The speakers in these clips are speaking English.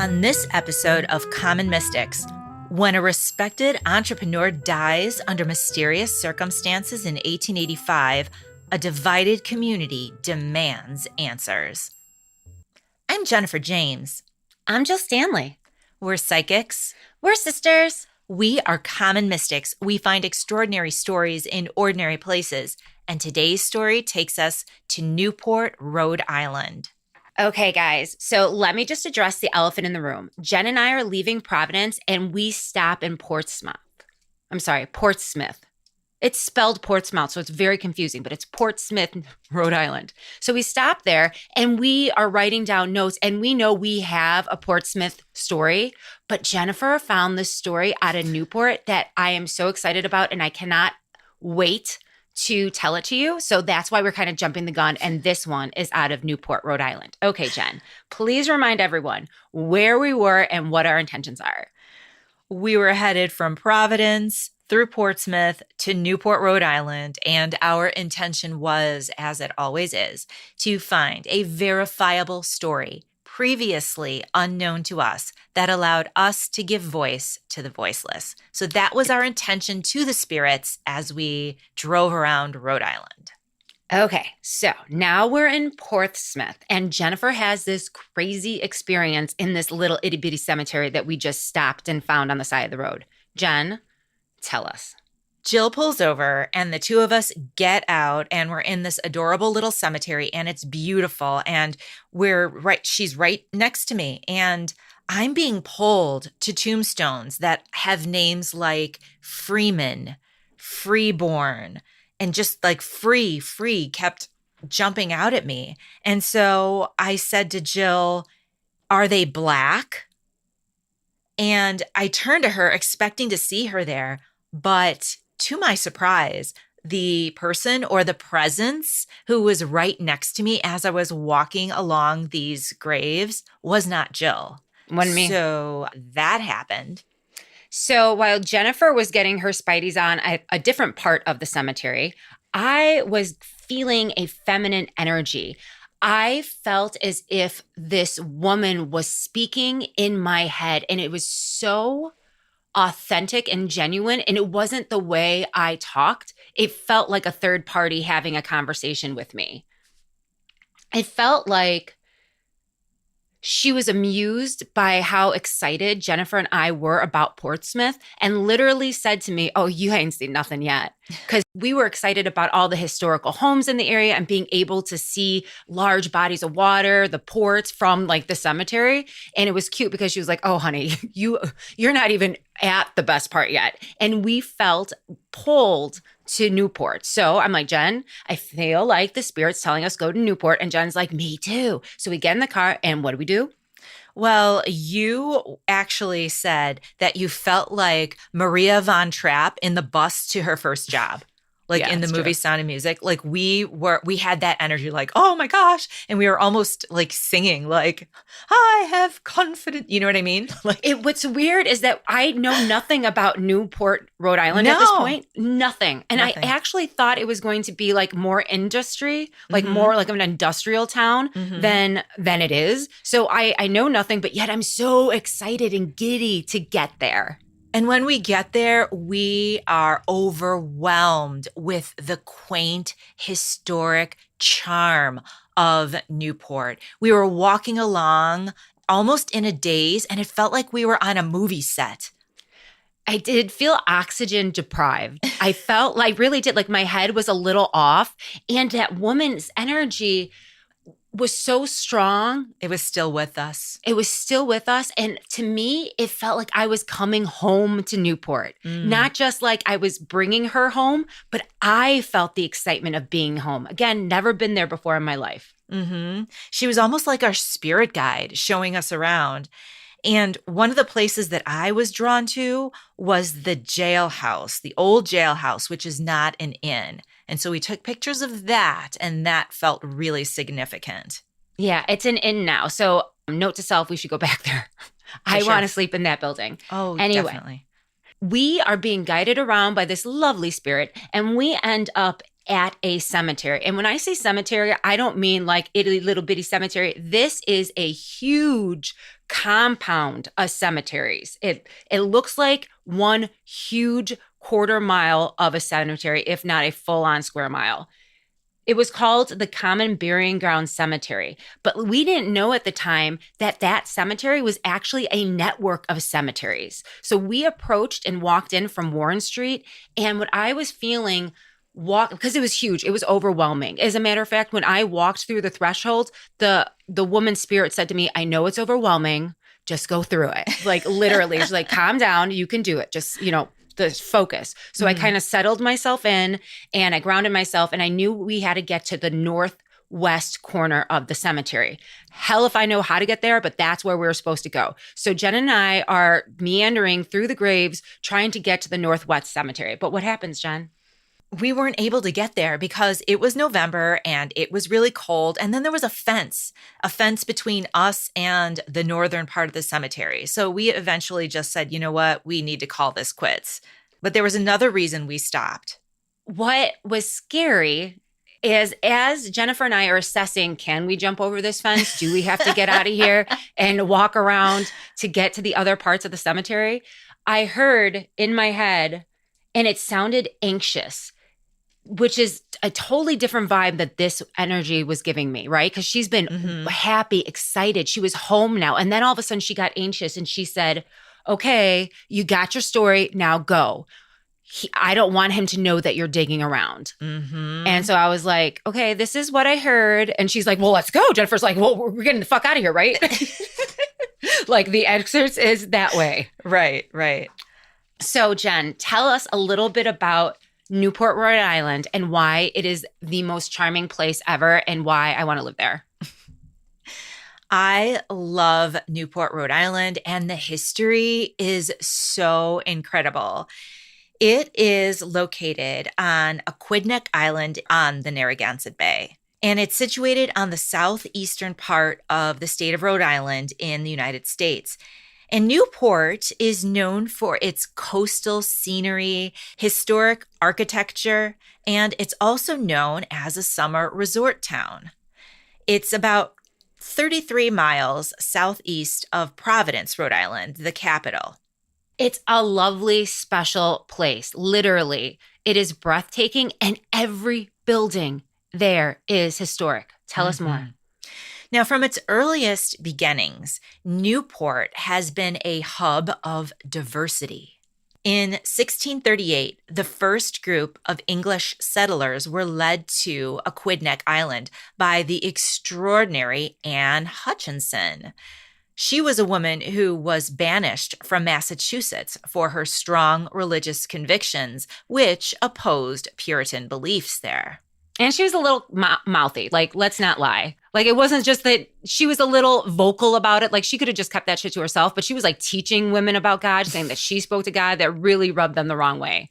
On this episode of Common Mystics, when a respected entrepreneur dies under mysterious circumstances in 1885, a divided community demands answers. I'm Jennifer James. I'm Jill Stanley. We're psychics. We're sisters. We are common mystics. We find extraordinary stories in ordinary places. And today's story takes us to Newport, Rhode Island. Okay, guys, so let me just address the elephant in the room. Jen and I are leaving Providence and we stop in Portsmouth. It's spelled Portsmouth, so it's very confusing, but it's Portsmouth, Rhode Island. So we stop there and we are writing down notes, and we know we have a Portsmouth story, but Jennifer found this story out of Newport that I am so excited about, and I cannot wait to tell it to you. So that's why we're kind of jumping the gun. And this one is out of Newport, Rhode Island. Okay, Jen, please remind everyone where we were and what our intentions are. We were headed from Providence through Portsmouth to Newport, Rhode Island. And our intention was, as it always is, to find a verifiable story previously unknown to us that allowed us to give voice to the voiceless. So that was our intention to the spirits as we drove around Rhode Island. Okay, so now we're in Portsmouth, and Jennifer has this crazy experience in this little itty bitty cemetery that we just stopped and found on the side of the road. Jen, tell us. Jill pulls over and the two of us get out, and we're in this adorable little cemetery, and it's beautiful. And she's right next to me, and I'm being pulled to tombstones that have names like Freeman, Freeborn, and just like free kept jumping out at me. And so I said to Jill, "Are they black?" And I turned to her expecting to see her there, but to my surprise, the person or the presence who was right next to me as I was walking along these graves was not Jill. Wasn't me. So that happened. So while Jennifer was getting her spideys on a different part of the cemetery, I was feeling a feminine energy. I felt as if this woman was speaking in my head, and it was so authentic and genuine, and it wasn't the way I talked. It felt like a third party having a conversation with me. It felt like she was amused by how excited Jennifer and I were about Portsmouth, and literally said to me, "Oh, you ain't seen nothing yet." Because we were excited about all the historical homes in the area and being able to see large bodies of water, the ports from like the cemetery. And it was cute because she was like, "Oh, honey, you're not even at the best part yet." And we felt pulled to Newport. So I'm like, "Jen, I feel like the spirit's telling us go to Newport." And Jen's like, "Me too." So we get in the car, and what do? Well, you actually said that you felt like Maria von Trapp in the bus to her first job. Like in the movie Sound of Music, like we had that energy, like, "Oh my gosh." And we were almost like singing, like, "I have confidence." You know what I mean? Like, what's weird is that I know nothing about Newport, Rhode Island at this point. Nothing. And I actually thought it was going to be like more industry, like more like an industrial town than it is. So I know nothing, but yet I'm so excited and giddy to get there. And when we get there, we are overwhelmed with the quaint, historic charm of Newport. We were walking along almost in a daze, and it felt like we were on a movie set. I did feel oxygen deprived. I felt like, really did, like my head was a little off. And that woman's energy was so strong. It was still with us. And to me, it felt like I was coming home to Newport. Not just like I was bringing her home, but I felt the excitement of being home. Again, never been there before in my life. She was almost like our spirit guide showing us around. And one of the places that I was drawn to was the jailhouse, the old jailhouse, which is not an inn. And so we took pictures of that, and that felt really significant. Yeah, it's an inn now. So note to self, we should go back there. I want to sleep in that building. Oh, anyway, definitely. We are being guided around by this lovely spirit, and we end up at a cemetery. And when I say cemetery, I don't mean like itty little bitty cemetery. This is a huge compound of cemeteries. It looks like one huge quarter mile of a cemetery, if not a full-on square mile. It was called the Common Burying Ground Cemetery, but we didn't know at the time that that cemetery was actually a network of cemeteries. So we approached and walked in from Warren Street, and what I was feeling because it was huge, it was overwhelming. As a matter of fact, when I walked through the threshold, the woman's spirit said to me, "I know it's overwhelming, just go through it." Like literally, she's like, "Calm down, you can do it. Just, the focus." So I kind of settled myself in and I grounded myself, and I knew we had to get to the northwest corner of the cemetery. Hell if I know how to get there, but that's where we were supposed to go. So Jen and I are meandering through the graves trying to get to the northwest cemetery. But what happens, Jen? We weren't able to get there because it was November and it was really cold. And then there was a fence between us and the northern part of the cemetery. So we eventually just said, you know what, we need to call this quits. But there was another reason we stopped. What was scary is as Jennifer and I are assessing, can we jump over this fence? Do we have to get out of here and walk around to get to the other parts of the cemetery? I heard in my head, and it sounded anxious, which is a totally different vibe that this energy was giving me, right? Because she's been happy, excited. She was home now. And then all of a sudden she got anxious and she said, "Okay, you got your story, now go. I don't want him to know that you're digging around." And so I was like, "Okay, this is what I heard." And she's like, "Well, let's go." Jennifer's like, "Well, we're getting the fuck out of here, right?" Like the excerpt is that way. Right. So Jen, tell us a little bit about Newport, Rhode Island, and why it is the most charming place ever and why I want to live there. I love Newport, Rhode Island, and the history is so incredible. It is located on Aquidneck Island on the Narragansett Bay, and it's situated on the southeastern part of the state of Rhode Island in the United States. And Newport is known for its coastal scenery, historic architecture, and it's also known as a summer resort town. It's about 33 miles southeast of Providence, Rhode Island, the capital. It's a lovely, special place. Literally, it is breathtaking, and every building there is historic. Tell us more. Now, from its earliest beginnings, Newport has been a hub of diversity. In 1638, the first group of English settlers were led to Aquidneck Island by the extraordinary Anne Hutchinson. She was a woman who was banished from Massachusetts for her strong religious convictions, which opposed Puritan beliefs there. And she was a little mouthy. Like, let's not lie. Like, it wasn't just that she was a little vocal about it. Like, she could have just kept that shit to herself, but she was like teaching women about God, saying that she spoke to God. That really rubbed them the wrong way.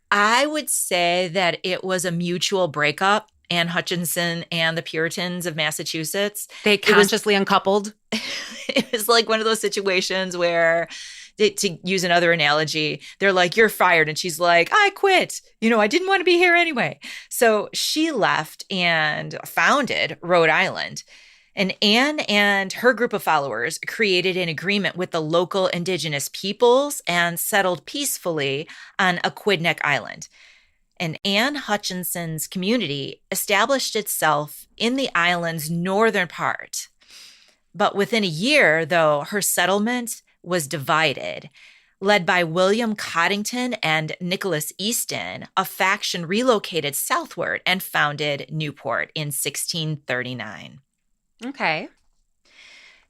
I would say that it was a mutual breakup, Anne Hutchinson and the Puritans of Massachusetts. They consciously uncoupled. It was like one of those situations where, to use another analogy, they're like, "You're fired." And she's like, "I quit. I didn't want to be here anyway." So she left and founded Rhode Island. And Anne and her group of followers created an agreement with the local indigenous peoples and settled peacefully on Aquidneck Island. And Anne Hutchinson's community established itself in the island's northern part. But within a year, though, her settlement was divided. Led by William Coddington and Nicholas Easton, a faction relocated southward and founded Newport in 1639. Okay.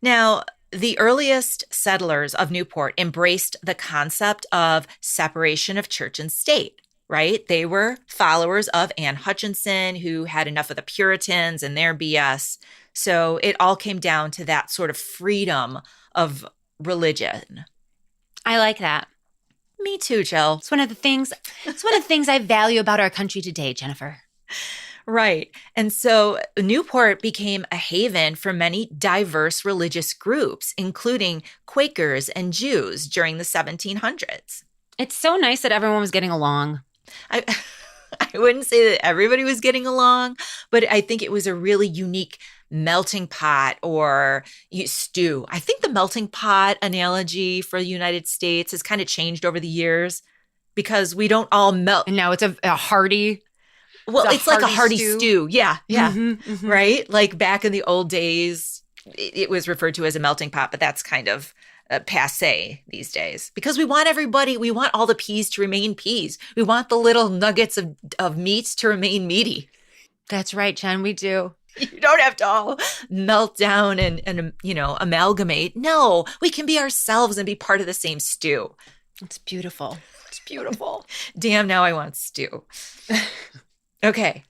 Now, the earliest settlers of Newport embraced the concept of separation of church and state, right? They were followers of Anne Hutchinson, who had enough of the Puritans and their BS. So it all came down to that sort of freedom of religion. I like that. Me too, Jill. It's one of the things I value about our country today, Jennifer. Right. And so Newport became a haven for many diverse religious groups, including Quakers and Jews during the 1700s. It's so nice that everyone was getting along. I wouldn't say that everybody was getting along, but I think it was a really unique melting pot or stew. I think the melting pot analogy for the United States has kind of changed over the years because we don't all melt. And now it's a hearty. Well, it's like a hearty stew. stew. Yeah, yeah. Mm-hmm. Right? Like back in the old days, it was referred to as a melting pot, but that's kind of passe these days because we want all the peas to remain peas. We want the little nuggets of meat to remain meaty. That's right, Jen, we do. You don't have to all melt down and amalgamate. No, we can be ourselves and be part of the same stew. It's beautiful. It's beautiful. Damn, now I want stew. Okay.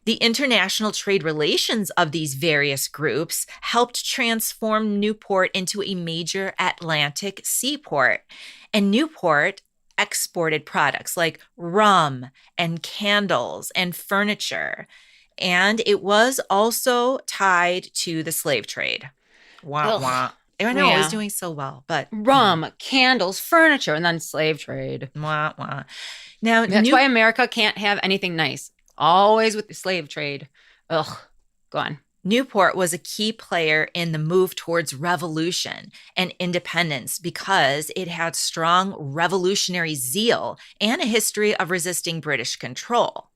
The international trade relations of these various groups helped transform Newport into a major Atlantic seaport. And Newport exported products like rum and candles and furniture. And it was also tied to the slave trade. Wah, wah. I know, I was doing so well, but... Rum, candles, furniture, and then slave trade. Wah, wah. Now, that's why America can't have anything nice. Always with the slave trade. Ugh, go on. Newport was a key player in the move towards revolution and independence because it had strong revolutionary zeal and a history of resisting British control.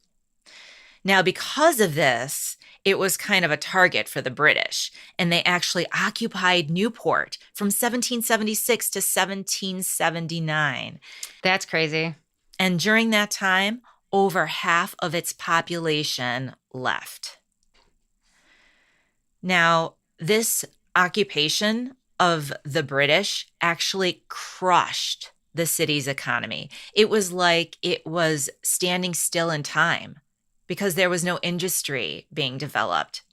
Now, because of this, it was kind of a target for the British, and they actually occupied Newport from 1776 to 1779. That's crazy. And during that time, over half of its population left. Now, this occupation of the British actually crushed the city's economy. It was like it was standing still in time because there was no industry being developed.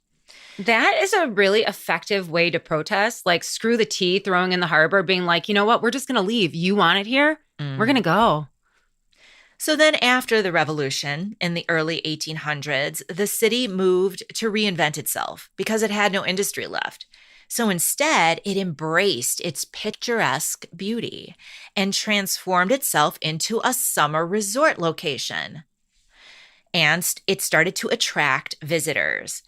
That is a really effective way to protest. Like, screw the tea, throwing in the harbor, being like, you know what, we're just going to leave. You want it here? We're going to go. So then after the revolution in the early 1800s, the city moved to reinvent itself because it had no industry left. So instead, it embraced its picturesque beauty and transformed itself into a summer resort location. And it started to attract visitors.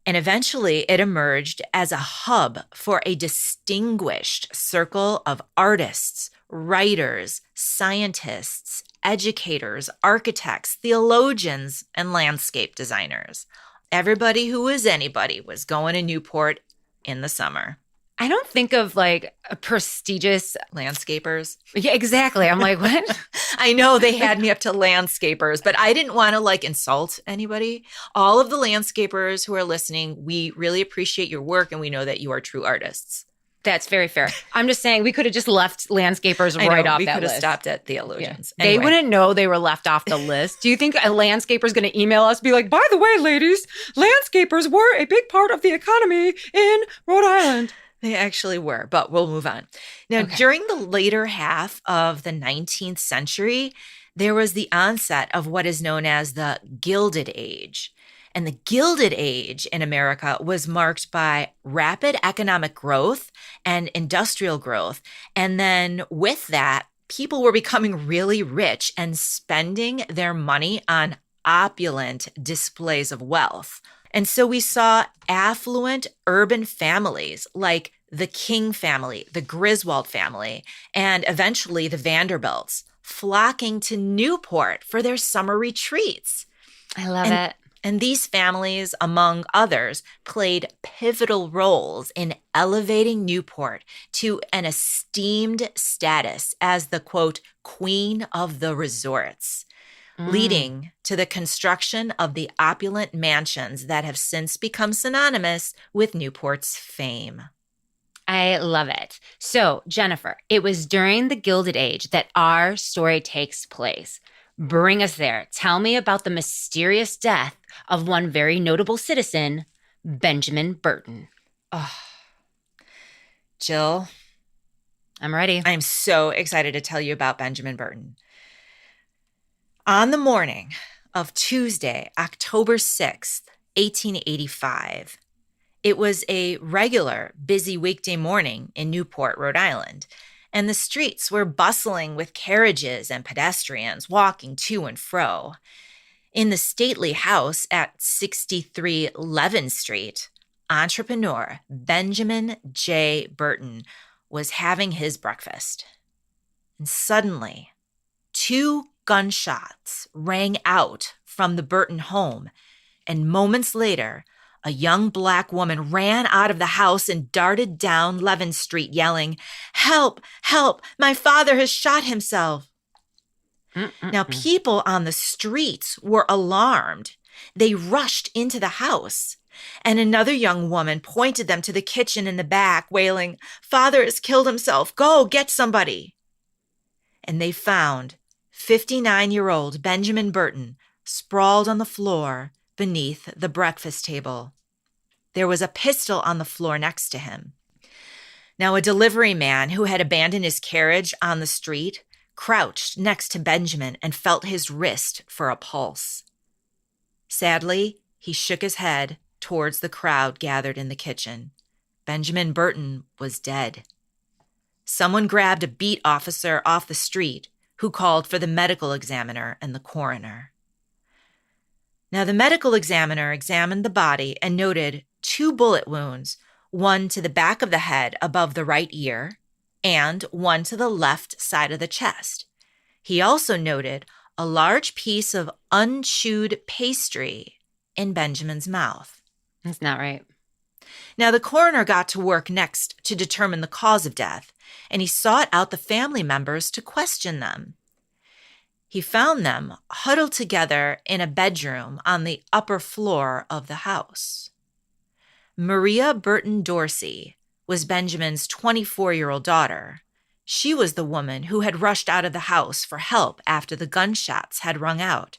And eventually, it emerged as a hub for a distinguished circle of artists, writers, scientists, educators, architects, theologians, and landscape designers. Everybody who was anybody was going to Newport in the summer. I don't think of like a prestigious landscapers. Yeah, exactly. I'm like, what? I know they had me up to landscapers, but I didn't want to like insult anybody. All of the landscapers who are listening, we really appreciate your work and we know that you are true artists. That's very fair. I'm just saying we could have just left landscapers right off that list. We could have stopped at theologians. Yeah. Anyway. They wouldn't know they were left off the list. Do you think a landscaper is going to email us, be like, by the way, ladies, landscapers were a big part of the economy in Rhode Island? They actually were, but we'll move on. Now, during the later half of the 19th century, there was the onset of what is known as the Gilded Age. And the Gilded Age in America was marked by rapid economic growth and industrial growth. And then with that, people were becoming really rich and spending their money on opulent displays of wealth. And so we saw affluent urban families like the King family, the Griswold family, and eventually the Vanderbilts flocking to Newport for their summer retreats. I love it. And these families, among others, played pivotal roles in elevating Newport to an esteemed status as the, quote, queen of the resorts, leading to the construction of the opulent mansions that have since become synonymous with Newport's fame. I love it. So, Jennifer, it was during the Gilded Age that our story takes place. Bring us there. Tell me about the mysterious death of one very notable citizen, Benjamin Burton. Oh, Jill. I'm ready. I'm so excited to tell you about Benjamin Burton. On the morning of Tuesday, October 6th, 1885, it was a regular busy weekday morning in Newport, Rhode Island, and the streets were bustling with carriages and pedestrians walking to and fro. In the stately house at 63 Levin Street, entrepreneur Benjamin J. Burton was having his breakfast. And suddenly, two gunshots rang out from the Burton home, and moments later, a young Black woman ran out of the house and darted down Levin Street yelling, "Help! Help! My father has shot himself!" Now, people on the streets were alarmed. They rushed into the house, and another young woman pointed them to the kitchen in the back, wailing, "Father has killed himself. Go, get somebody." And they found 59-year-old Benjamin Burton sprawled on the floor beneath the breakfast table. There was a pistol on the floor next to him. Now, a delivery man who had abandoned his carriage on the street crouched next to Benjamin and felt his wrist for a pulse. Sadly, he shook his head towards the crowd gathered in the kitchen. Benjamin Burton was dead. Someone grabbed a beat officer off the street who called for the medical examiner and the coroner. Now, the medical examiner examined the body and noted 2 bullet wounds, one to the back of the head above the right ear and one to the left side of the chest. He also noted a large piece of unchewed pastry in Benjamin's mouth. That's not right. Now, the coroner got to work next to determine the cause of death, and he sought out the family members to question them. He found them huddled together in a bedroom on the upper floor of the house. Maria Burton Dorsey was Benjamin's 24-year-old daughter. She was the woman who had rushed out of the house for help after the gunshots had rung out.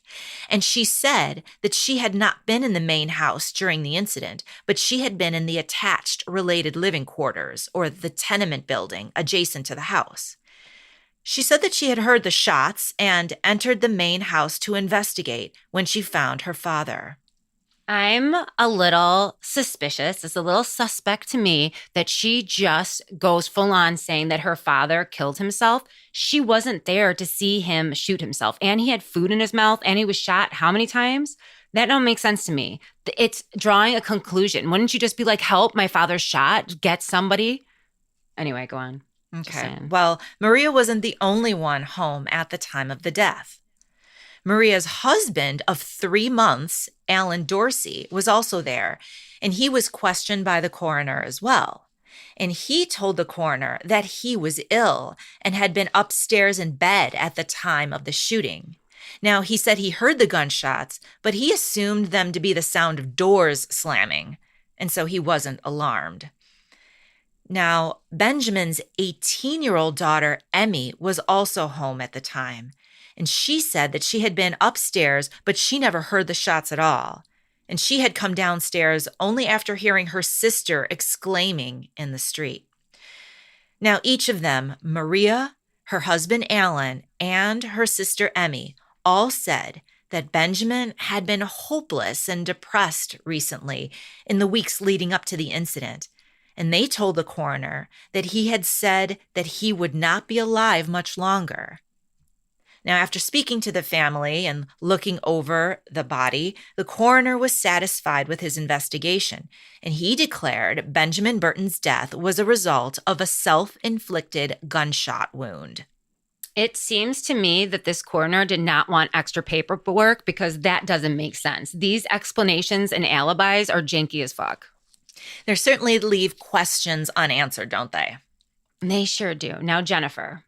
And she said that she had not been in the main house during the incident, but she had been in the attached related living quarters, or the tenement building adjacent to the house. She said that she had heard the shots and entered the main house to investigate when she found her father. I'm a little suspicious. It's a little suspect to me that she just goes full on saying that her father killed himself. She wasn't there to see him shoot himself. And he had food in his mouth and he was shot how many times? That don't make sense to me. It's drawing a conclusion. Wouldn't you just be like, help, my father's shot, get somebody? Anyway, go on. Okay. Well, Maria wasn't the only one home at the time of the death. Maria's husband of 3 months, Alan Dorsey, was also there, and he was questioned by the coroner as well. And he told the coroner that he was ill and had been upstairs in bed at the time of the shooting. Now, he said he heard the gunshots, but he assumed them to be the sound of doors slamming, and so he wasn't alarmed. Now, Benjamin's 18-year-old daughter, Emmy, was also home at the time. And she said that she had been upstairs, but she never heard the shots at all. And she had come downstairs only after hearing her sister exclaiming in the street. Now, each of them, Maria, her husband Alan, and her sister Emmy, all said that Benjamin had been hopeless and depressed recently in the weeks leading up to the incident. And they told the coroner that he had said that he would not be alive much longer. Now, after speaking to the family and looking over the body, the coroner was satisfied with his investigation, and he declared Benjamin Burton's death was a result of a self-inflicted gunshot wound. It seems to me that this coroner did not want extra paperwork because that doesn't make sense. These explanations and alibis are janky as fuck. They certainly leave questions unanswered, don't they? They sure do. Now, Jennifer.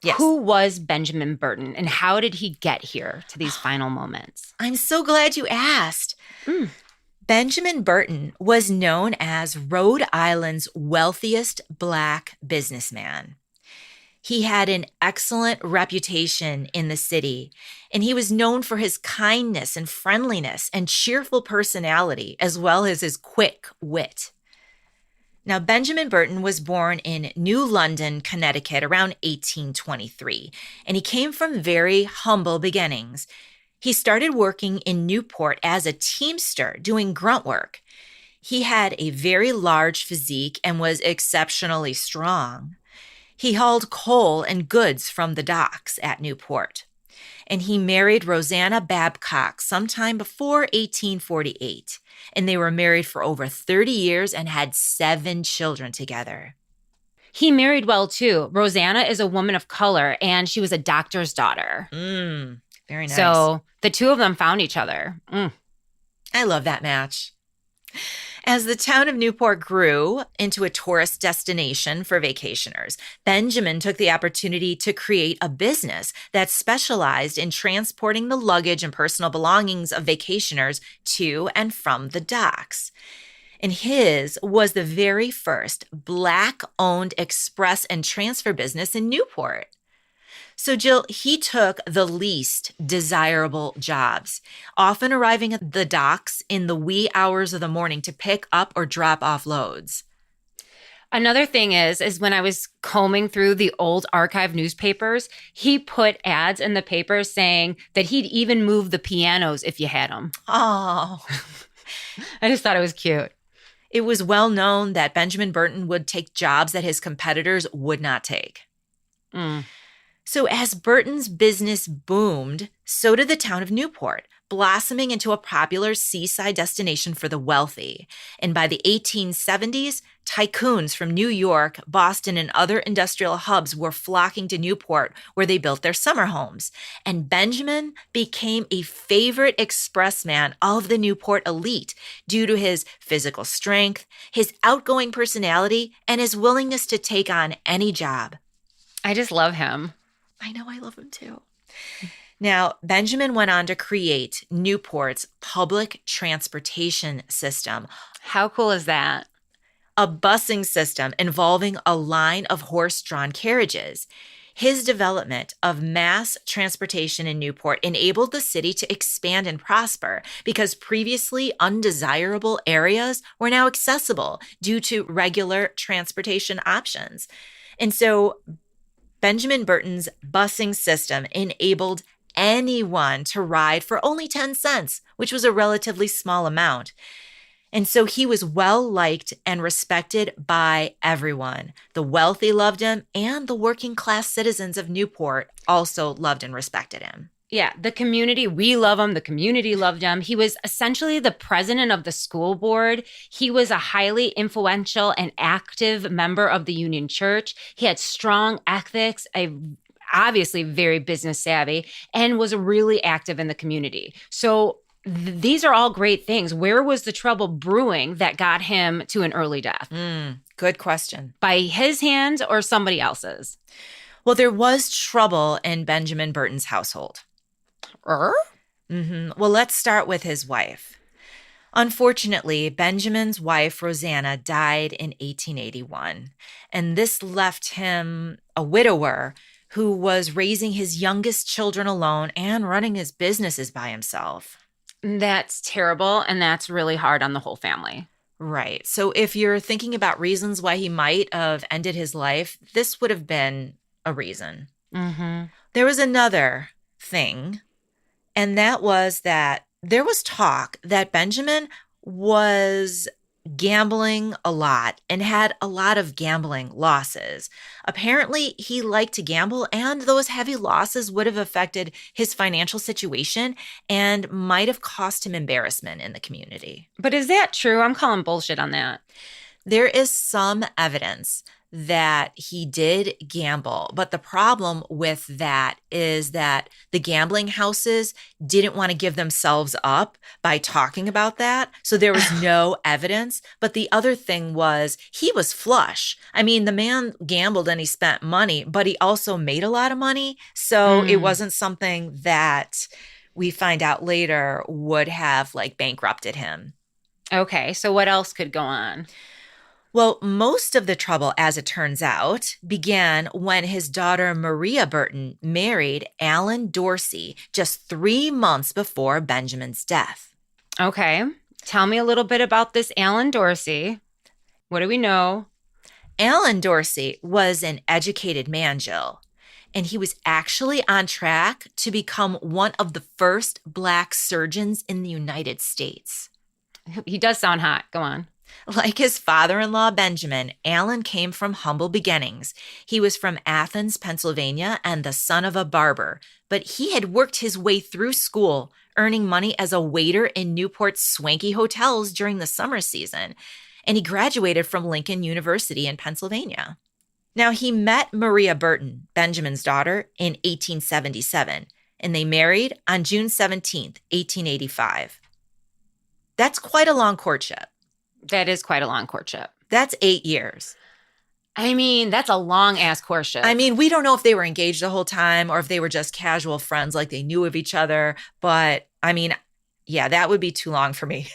Yes. Who was Benjamin Burton and how did he get here to these final moments? I'm so glad you asked. Benjamin Burton was known as Rhode Island's wealthiest Black businessman. He had an excellent reputation in the city, and he was known for his kindness and friendliness and cheerful personality, as well as his quick wit. Now, Benjamin Burton was born in New London, Connecticut around 1823, and he came from very humble beginnings. He started working in Newport as a teamster doing grunt work. He had a very large physique and was exceptionally strong. He hauled coal and goods from the docks at Newport. And he married Rosanna Babcock sometime before 1848. And they were married for over 30 years and had 7 children together. He married well, too. Rosanna is a woman of color, and she was a doctor's daughter. Very nice. So the two of them found each other. I love that match. As the town of Newport grew into a tourist destination for vacationers, Benjamin took the opportunity to create a business that specialized in transporting the luggage and personal belongings of vacationers to and from the docks. And his was the very first Black-owned express and transfer business in Newport. So, Jill, he took the least desirable jobs, often arriving at the docks in the wee hours of the morning to pick up or drop off loads. Another thing is when I was combing through the old archive newspapers, he put ads in the paper saying that he'd even move the pianos if you had them. Oh. I just thought it was cute. It was well known that Benjamin Burton would take jobs that his competitors would not take. So as Burton's business boomed, so did the town of Newport, blossoming into a popular seaside destination for the wealthy. And by the 1870s, tycoons from New York, Boston, and other industrial hubs were flocking to Newport, where they built their summer homes. And Benjamin became a favorite expressman of the Newport elite due to his physical strength, his outgoing personality, and his willingness to take on any job. I just love him. I know, I love him too. Now, Benjamin went on to create Newport's public transportation system. How cool is that? A busing system involving a line of horse-drawn carriages. His development of mass transportation in Newport enabled the city to expand and prosper because previously undesirable areas were now accessible due to regular transportation options. And so Benjamin Burton's busing system enabled anyone to ride for only 10 cents, which was a relatively small amount. And so he was well-liked and respected by everyone. The wealthy loved him, and the working-class citizens of Newport also loved and respected him. Yeah, the community, we love him. The community loved him. He was essentially the president of the school board. He was a highly influential and active member of the Union Church. He had strong ethics, obviously very business savvy, and was really active in the community. So these are all great things. Where was the trouble brewing that got him to an early death? Good question. By his hands or somebody else's? Well, there was trouble in Benjamin Burton's household. Well, let's start with his wife. Unfortunately, Benjamin's wife, Rosanna, died in 1881, and this left him a widower who was raising his youngest children alone and running his businesses by himself. That's terrible, and that's really hard on the whole family. Right. So if you're thinking about reasons why he might have ended his life, this would have been a reason. There was another thing, and that was that there was talk that Benjamin was gambling a lot and had a lot of gambling losses. Apparently, he liked to gamble, and those heavy losses would have affected his financial situation and might have cost him embarrassment in the community. But is that true? I'm calling bullshit on that. There is some evidence that he did gamble, but the problem with that is that the gambling houses didn't want to give themselves up by talking about that. So there was no evidence. But the other thing was he was flush. I mean, the man gambled and he spent money, but he also made a lot of money. So it wasn't something that we find out later would have like bankrupted him. Okay, so what else could go on? Well, most of the trouble, as it turns out, began when his daughter Maria Burton married Alan Dorsey just 3 months before Benjamin's death. Okay, tell me a little bit about this Alan Dorsey. What do we know? Alan Dorsey was an educated man, Jill, and he was actually on track to become one of the first Black surgeons in the United States. He does sound hot. Go on. Like his father-in-law, Benjamin, Alan came from humble beginnings. He was from Athens, Pennsylvania, and the son of a barber, but he had worked his way through school, earning money as a waiter in Newport's swanky hotels during the summer season, and he graduated from Lincoln University in Pennsylvania. Now, he met Maria Burton, Benjamin's daughter, in 1877, and they married on June 17th, 1885. That's quite a long courtship. That is quite a long courtship. That's 8 years. I mean, that's a long-ass courtship. I mean, we don't know if they were engaged the whole time or if they were just casual friends, like they knew of each other. But, I mean, yeah, that would be too long for me.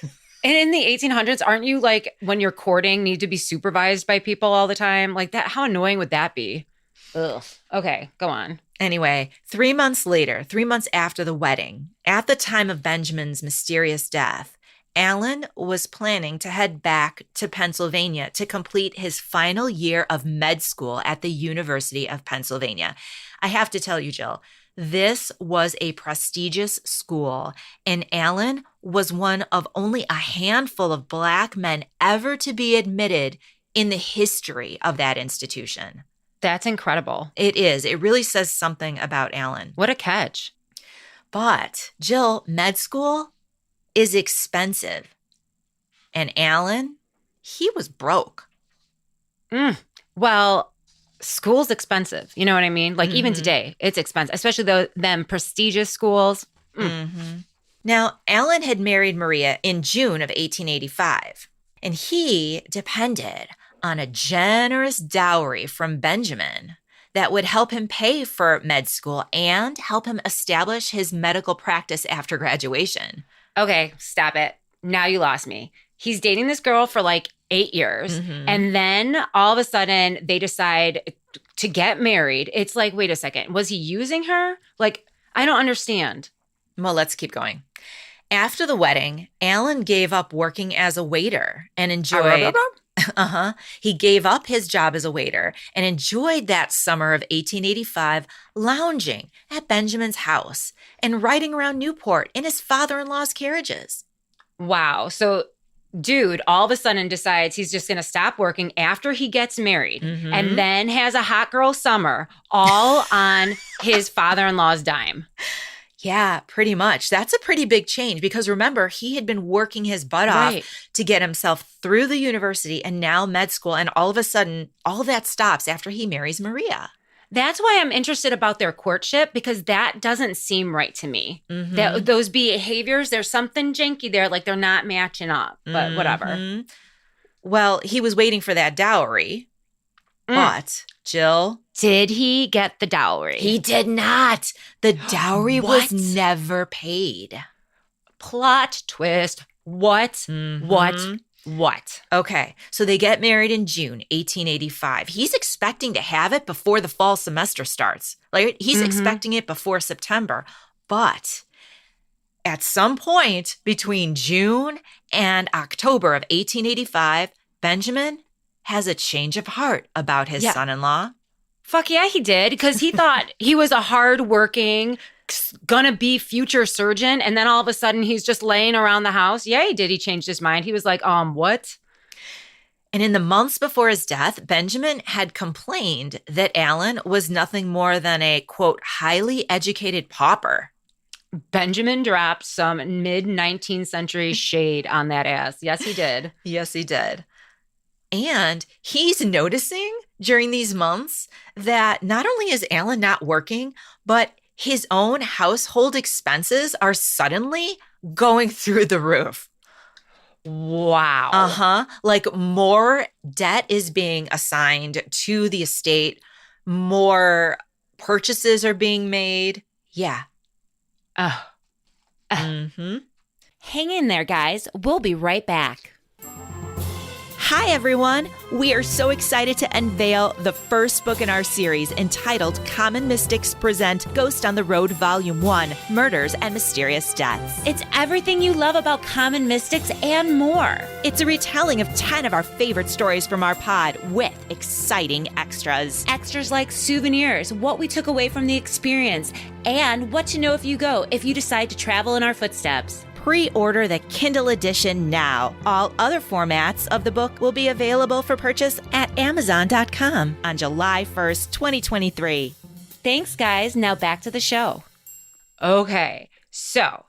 And in the 1800s, aren't you like, when you're courting, need to be supervised by people all the time? Like that, how annoying would that be? Ugh. Okay, go on. Anyway, 3 months later, 3 months after the wedding, at the time of Benjamin's mysterious death, Alan was planning to head back to Pennsylvania to complete his final year of med school at the University of Pennsylvania. I have to tell you, Jill, this was a prestigious school, and Alan was one of only a handful of Black men ever to be admitted in the history of that institution. That's incredible. It is. It really says something about Alan. What a catch. But, Jill, med school is expensive. And Alan, he was broke. Well, school's expensive. You know what I mean? Like even today, it's expensive, especially them prestigious schools. Now, Alan had married Maria in June of 1885, and he depended on a generous dowry from Benjamin that would help him pay for med school and help him establish his medical practice after graduation. Okay, stop it. Now you lost me. He's dating this girl for like 8 years. And then all of a sudden they decide to get married. It's like, wait a second. Was he using her? Like, I don't understand. Well, let's keep going. After the wedding, Alan gave up working as a waiter and enjoyed... He gave up his job as a waiter and enjoyed that summer of 1885 lounging at Benjamin's house and riding around Newport in his father-in-law's carriages. Wow. So, dude all of a sudden decides he's just going to stop working after he gets married and then has a hot girl summer all on his father-in-law's dime. Yeah, pretty much. That's a pretty big change because remember, he had been working his butt off to get himself through the university and now med school. And all of a sudden, all of that stops after he marries Maria. That's why I'm interested about their courtship because that doesn't seem right to me. Those behaviors, there's something janky there, like they're not matching up, but whatever. Well, he was waiting for that dowry, but Jill... Did he get the dowry? He did not. The dowry was never paid. Plot twist. What? What? Okay, so they get married in June 1885. He's expecting to have it before the fall semester starts. Like he's expecting it before September. But at some point between June and October of 1885, Benjamin has a change of heart about his son-in-law. Fuck yeah, he did, because he thought he was a hardworking, gonna be future surgeon, and then all of a sudden he's just laying around the house. Yeah, he did. He changed his mind. He was like, what? And in the months before his death, Benjamin had complained that Alan was nothing more than a, quote, highly educated pauper. Benjamin dropped some mid-19th century shade on that ass. Yes, he did. Yes, he did. And he's noticing during these months that not only is Alan not working, but his own household expenses are suddenly going through the roof. Wow. Like more debt is being assigned to the estate. More purchases are being made. Yeah. Hang in there, guys. We'll be right back. Hi, everyone. We are so excited to unveil the first book in our series entitled Common Mystics Present Ghost on the Road Volume 1, Murders and Mysterious Deaths. It's everything you love about Common Mystics and more. It's a retelling of 10 of our favorite stories from our pod with exciting extras. Extras like souvenirs, what we took away from the experience, and what to know if you decide to travel in our footsteps. Pre-order the Kindle edition now. All other formats of the book will be available for purchase at Amazon.com on July 1st, 2023. Thanks, guys. Now back to the show. Okay, so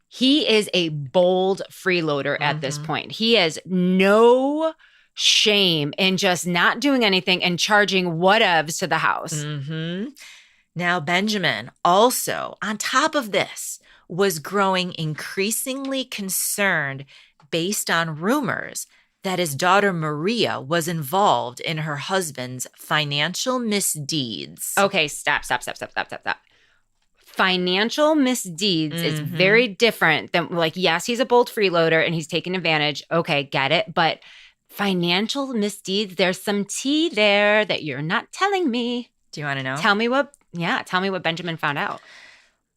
he is a bold freeloader at this point. He has no shame in just not doing anything and charging whatevs to the house. Now, Benjamin also, on top of this, was growing increasingly concerned based on rumors that his daughter Maria was involved in her husband's financial misdeeds. Okay, stop. Financial misdeeds is very different than, like, yes, he's a bold freeloader and he's taking advantage. Okay, get it. But financial misdeeds, there's some tea there that you're not telling me. Do you want to know? Tell me what Benjamin found out.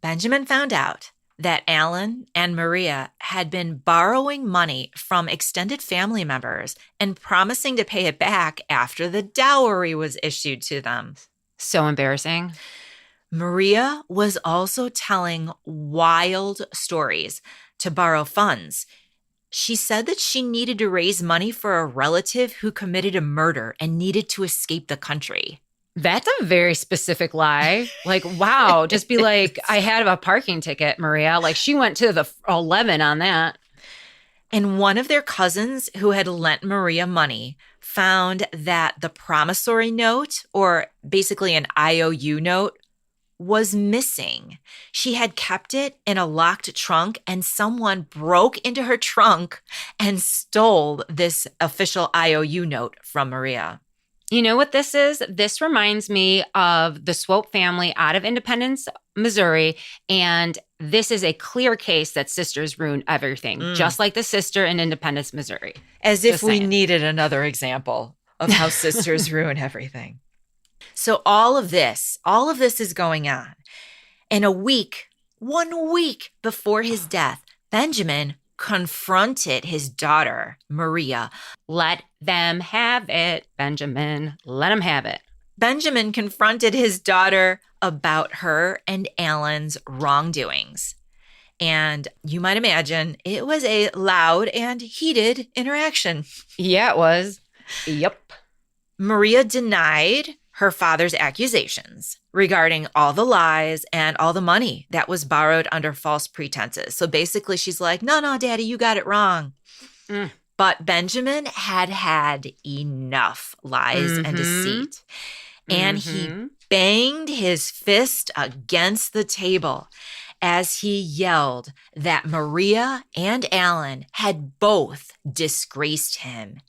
Benjamin found out that Alan and Maria had been borrowing money from extended family members and promising to pay it back after the dowry was issued to them. So embarrassing. Maria was also telling wild stories to borrow funds. She said that she needed to raise money for a relative who committed a murder and needed to escape the country. That's a very specific lie. Like, wow, just be like, I had a parking ticket, Maria. Like, she went to the 11 on that. And one of their cousins who had lent Maria money found that the promissory note, or basically an IOU note, was missing. She had kept it in a locked trunk, and someone broke into her trunk and stole this official IOU note from Maria. You know what this is? This reminds me of the Swope family out of Independence, Missouri. And this is a clear case that sisters ruin everything, just like the sister in Independence, Missouri. As if we needed another example of how sisters ruin everything. So all of this is going on. And 1 week before his death, Benjamin confronted his daughter, Maria. Let them have it, Benjamin. Let them have it. Benjamin confronted his daughter about her and Alan's wrongdoings. And you might imagine it was a loud and heated interaction. Yeah, it was. Yep. Maria denied her father's accusations regarding all the lies and all the money that was borrowed under false pretenses. So basically she's like, no, Daddy, you got it wrong. But Benjamin had enough lies and deceit. And he banged his fist against the table as he yelled that Maria and Alan had both disgraced him.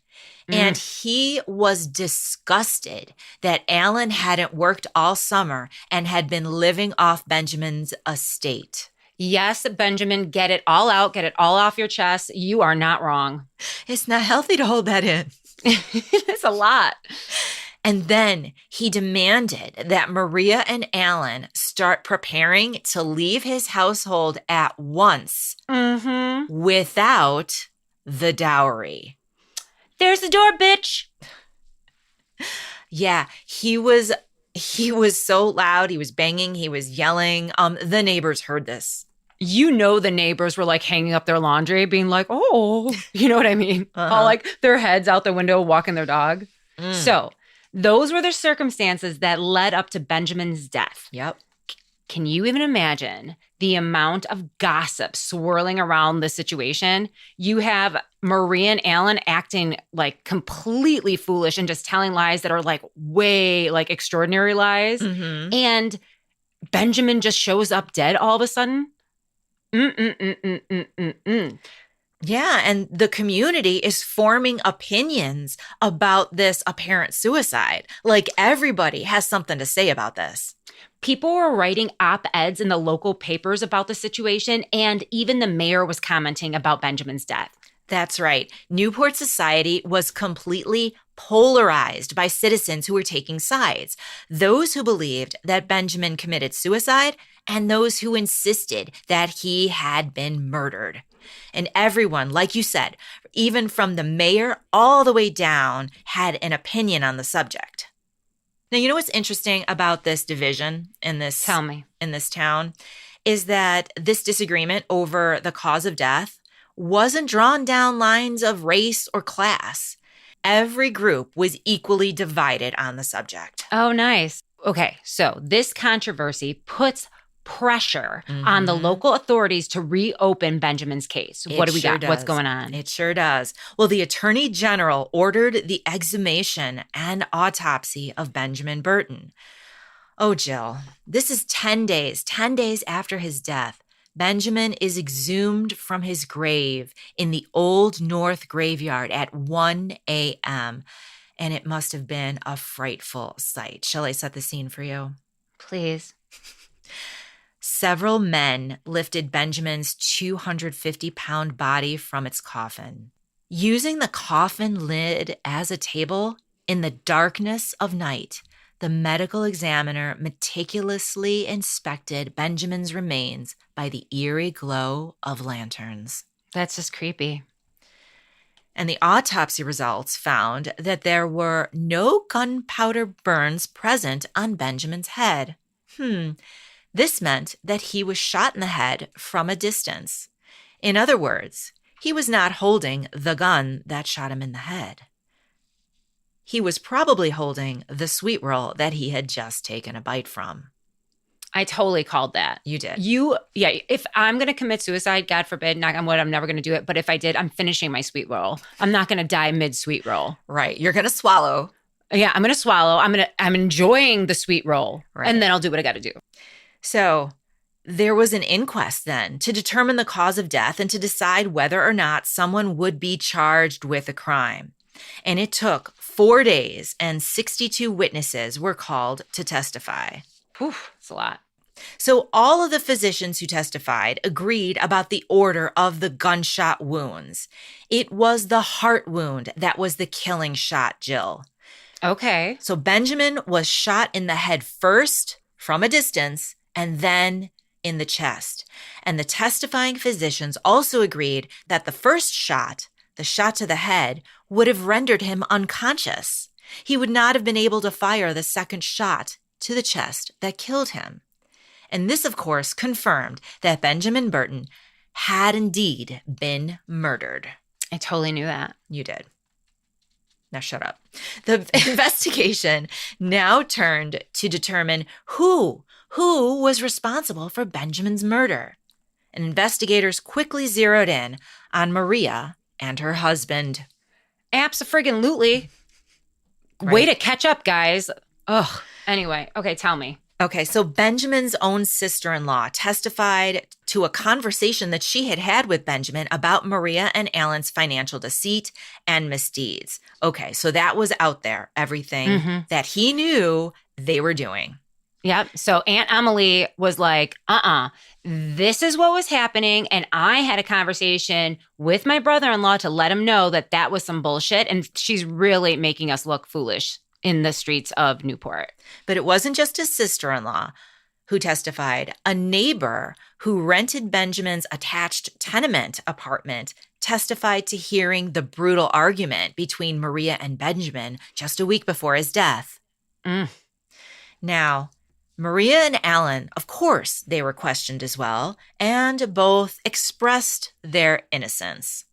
And he was disgusted that Alan hadn't worked all summer and had been living off Benjamin's estate. Yes, Benjamin, get it all out. Get it all off your chest. You are not wrong. It's not healthy to hold that in. It's a lot. And then he demanded that Maria and Alan start preparing to leave his household at once without the dowry. There's the door, bitch. Yeah, he was so loud. He was banging. He was yelling. The neighbors heard this. You know, the neighbors were like hanging up their laundry, being like, oh, you know what I mean? All like their heads out the window, walking their dog. So those were the circumstances that led up to Benjamin's death. Yep. Can you even imagine the amount of gossip swirling around the situation? You have Maria and Alan acting like completely foolish and just telling lies that are like way like extraordinary lies. And Benjamin just shows up dead all of a sudden. Yeah, and the community is forming opinions about this apparent suicide. Like everybody has something to say about this. People were writing op-eds in the local papers about the situation, and even the mayor was commenting about Benjamin's death. That's right. Newport society was completely polarized by citizens who were taking sides. Those who believed that Benjamin committed suicide and those who insisted that he had been murdered. And everyone, like you said, even from the mayor all the way down, had an opinion on the subject. Now, you know what's interesting about this division in this Tell me. in this town is that this disagreement over the cause of death wasn't drawn down lines of race or class. Every group was equally divided on the subject. Oh, nice. Okay, so this controversy puts pressure on the local authorities to reopen Benjamin's case. What do we got? What's going on? It sure does. Well, the Attorney General ordered the exhumation and autopsy of Benjamin Burton. Oh, Jill, this is 10 days after his death. Benjamin is exhumed from his grave in the Old North graveyard at 1 a.m., and it must have been a frightful sight. Shall I set the scene for you? Please. Several men lifted Benjamin's 250-pound body from its coffin. Using the coffin lid as a table, in the darkness of night, the medical examiner meticulously inspected Benjamin's remains by the eerie glow of lanterns. That's just creepy. And the autopsy results found that there were no gunpowder burns present on Benjamin's head. This meant that he was shot in the head from a distance. In other words, he was not holding the gun that shot him in the head. He was probably holding the sweet roll that he had just taken a bite from. I totally called that. You did. If I'm going to commit suicide, God forbid, knock on wood, I'm never going to do it. But if I did, I'm finishing my sweet roll. I'm not going to die mid-sweet roll. Right. You're going to swallow. Yeah, I'm going to swallow. I'm enjoying the sweet roll. Right. And then I'll do what I got to do. So there was an inquest then to determine the cause of death and to decide whether or not someone would be charged with a crime. And it took 4 days, and 62 witnesses were called to testify. Whew, that's a lot. So all of the physicians who testified agreed about the order of the gunshot wounds. It was the heart wound that was the killing shot, Jill. Okay. So Benjamin was shot in the head first from a distance, and then in the chest. And the testifying physicians also agreed that the first shot, the shot to the head, would have rendered him unconscious. He would not have been able to fire the second shot to the chest that killed him. And this, of course, confirmed that Benjamin Burton had indeed been murdered. I totally knew that. You did. Now shut up. The investigation now turned to determine who was responsible for Benjamin's murder. And investigators quickly zeroed in on Maria and her husband. Abso-friggin-lutely. Right. Way to catch up, guys. Ugh. Anyway, okay, tell me. Okay, so Benjamin's own sister-in-law testified to a conversation that she had had with Benjamin about Maria and Alan's financial deceit and misdeeds. Okay, so that was out there, everything that he knew they were doing. Yep. So Aunt Emily was like, this is what was happening. And I had a conversation with my brother-in-law to let him know that that was some bullshit. And she's really making us look foolish in the streets of Newport. But it wasn't just his sister-in-law who testified. A neighbor who rented Benjamin's attached tenement apartment testified to hearing the brutal argument between Maria and Benjamin just a week before his death. Now, Maria and Alan, of course, they were questioned as well, and both expressed their innocence.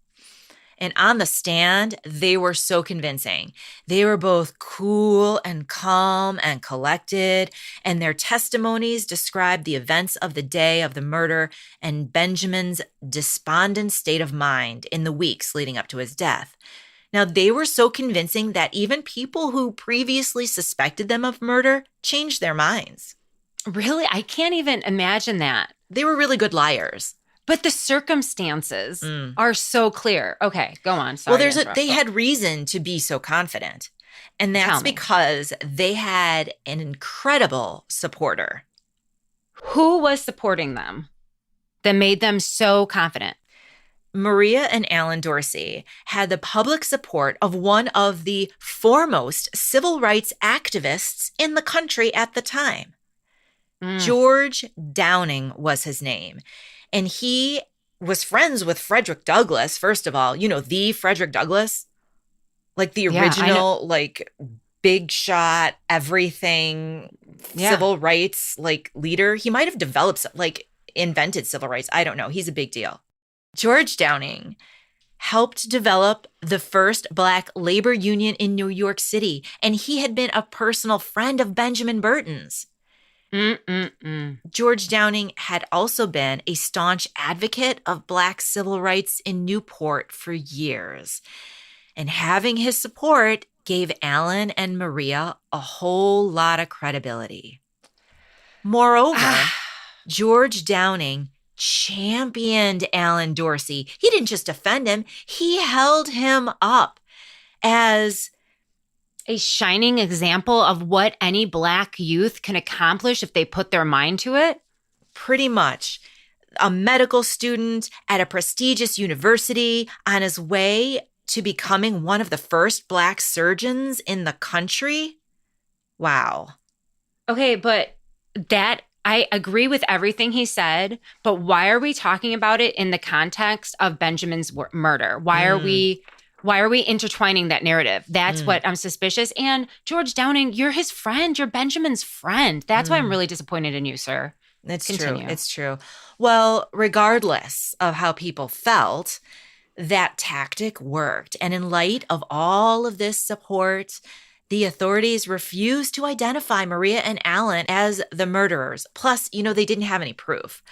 And on the stand, they were so convincing. They were both cool and calm and collected, and their testimonies described the events of the day of the murder and Benjamin's despondent state of mind in the weeks leading up to his death. Now, they were so convincing that even people who previously suspected them of murder changed their minds. Really? I can't even imagine that. They were really good liars. But the circumstances are so clear. Okay, go on. Sorry. Well, they had reason to be so confident. And that's because they had an incredible supporter. Who was supporting them that made them so confident? Maria and Alan Dorsey had the public support of one of the foremost civil rights activists in the country at the time. George Downing was his name. And he was friends with Frederick Douglass, first of all. You know, the Frederick Douglass? Like the original, like, big shot, everything, civil rights, like, leader. He might have developed, like, invented civil rights. I don't know. He's a big deal. George Downing helped develop the first Black labor union in New York City, and he had been a personal friend of Benjamin Burton's. George Downing had also been a staunch advocate of Black civil rights in Newport for years. And having his support gave Alan and Maria a whole lot of credibility. Moreover, George Downing championed Alan Dorsey. He didn't just defend him, he held him up as a shining example of what any Black youth can accomplish if they put their mind to it. Pretty much. A medical student at a prestigious university on his way to becoming one of the first Black surgeons in the country. Wow. Okay, but I agree with everything he said, but why are we talking about it in the context of Benjamin's murder? Why are we intertwining that narrative? That's what I'm suspicious. And George Downing, you're his friend. You're Benjamin's friend. That's why I'm really disappointed in you, sir. Continue. It's true. Well, regardless of how people felt, that tactic worked. And in light of all of this support, the authorities refused to identify Maria and Alan as the murderers. Plus, they didn't have any proof.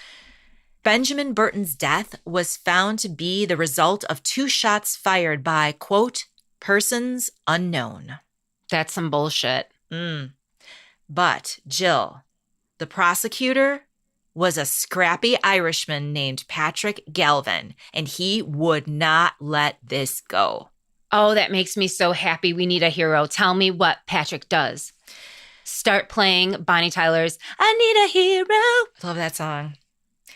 Benjamin Burton's death was found to be the result of 2 shots fired by, quote, persons unknown. That's some bullshit. But, Jill, the prosecutor was a scrappy Irishman named Patrick Galvin, and he would not let this go. Oh, that makes me so happy. We need a hero. Tell me what Patrick does. Start playing Bonnie Tyler's I Need a Hero. Love that song.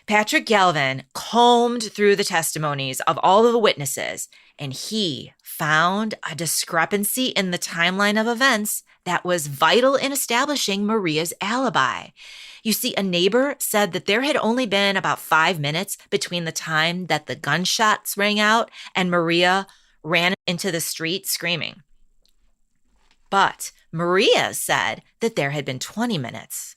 Patrick Galvin combed through the testimonies of all of the witnesses, and he found a discrepancy in the timeline of events that was vital in establishing Maria's alibi. You see, a neighbor said that there had only been about 5 minutes between the time that the gunshots rang out and Maria ran into the street screaming. But Maria said that there had been 20 minutes.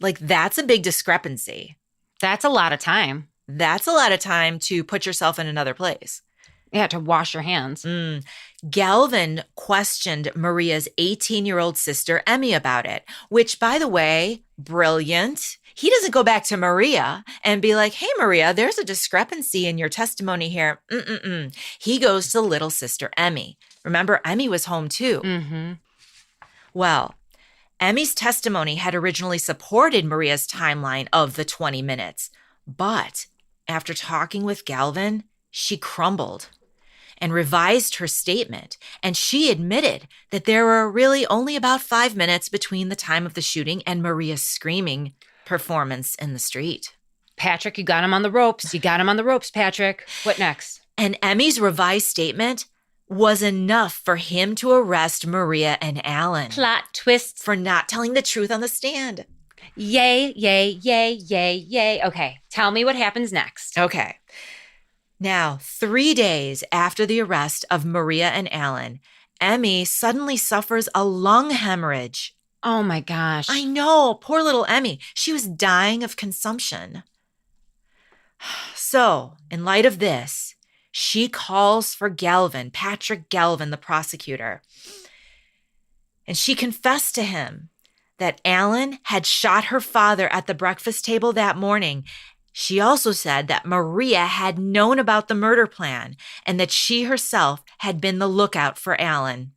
Like, that's a big discrepancy. That's a lot of time. That's a lot of time to put yourself in another place. Yeah, to wash your hands. Galvin questioned Maria's 18-year-old sister, Emmy, about it, which, by the way, brilliant. He doesn't go back to Maria and be like, hey, Maria, there's a discrepancy in your testimony here. He goes to little sister, Emmy. Remember, Emmy was home too. Well, Emmy's testimony had originally supported Maria's timeline of the 20 minutes. But after talking with Galvin, she crumbled and revised her statement. And she admitted that there were really only about 5 minutes between the time of the shooting and Maria's screaming performance in the street. Patrick, you got him on the ropes. You got him on the ropes, Patrick. What next? And Emmy's revised statement was enough for him to arrest Maria and Alan. Plot twist. For not telling the truth on the stand. Yay, yay, yay, yay, yay. Okay, tell me what happens next. Okay. Now, 3 days after the arrest of Maria and Alan, Emmy suddenly suffers a lung hemorrhage. Oh my gosh. I know, poor little Emmy. She was dying of consumption. So, in light of this, she calls for Galvin, Patrick Galvin, the prosecutor. And she confessed to him that Alan had shot her father at the breakfast table that morning. She also said that Maria had known about the murder plan and that she herself had been the lookout for Alan.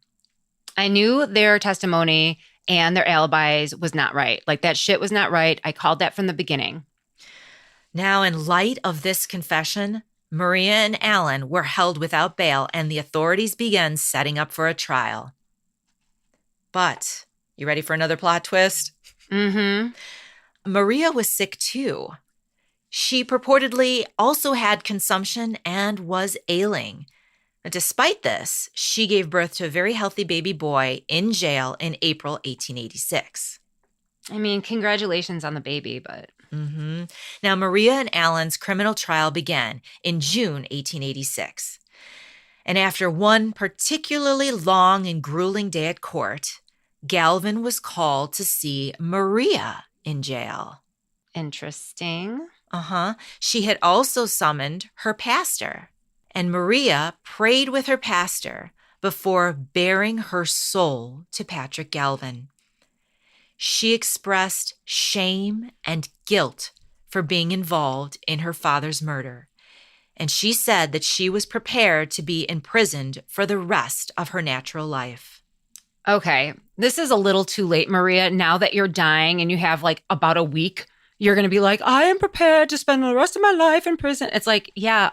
I knew their testimony and their alibis was not right. Like, that shit was not right. I called that from the beginning. Now, in light of this confession, Maria and Alan were held without bail and the authorities began setting up for a trial. But, you ready for another plot twist? Maria was sick too. She purportedly also had consumption and was ailing. Despite this, she gave birth to a very healthy baby boy in jail in April 1886. I mean, congratulations on the baby, but... Now, Maria and Alan's criminal trial began in June 1886. And after one particularly long and grueling day at court, Galvin was called to see Maria in jail. Interesting. She had also summoned her pastor, and Maria prayed with her pastor before bearing her soul to Patrick Galvin. She expressed shame and guilt for being involved in her father's murder, and she said that she was prepared to be imprisoned for the rest of her natural life. Okay, this is a little too late, Maria. Now that you're dying and you have like about a week, you're going to be like, I am prepared to spend the rest of my life in prison. It's like, yeah,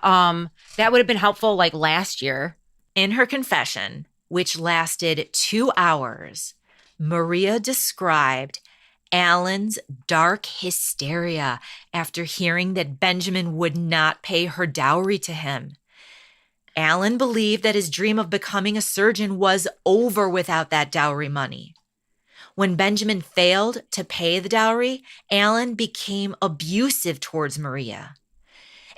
that would have been helpful like last year. In her confession, which lasted 2 hours, Maria described Alan's dark hysteria after hearing that Benjamin would not pay her dowry to him. Alan believed that his dream of becoming a surgeon was over without that dowry money. When Benjamin failed to pay the dowry, Alan became abusive towards Maria.